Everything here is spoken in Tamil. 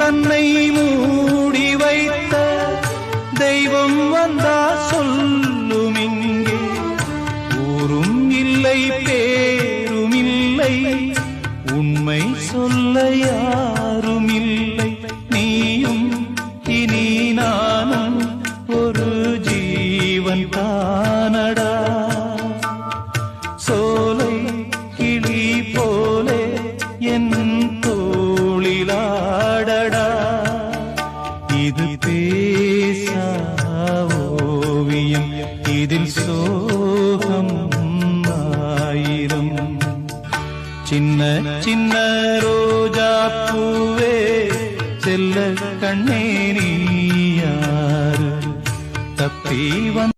தன்னை மூடி வைத்த தெய்வம் வந்தா சொல்லும் இங்கே ஊரும் இல்லை பேரும் இல்லை உண்மை சொல்ல யாரும் இல்லை நீயும் இனி நானும் ஒரு ஜீவன் தானடா சோலை கிளி போலே என் தோளிலாடடா இது பேசா ஓவியம் இதில் சோகம் ஆயிரம் சின்ன சின்ன ரோஜா பூவே செல்ல கண்ணே நீ யாரு தப்பி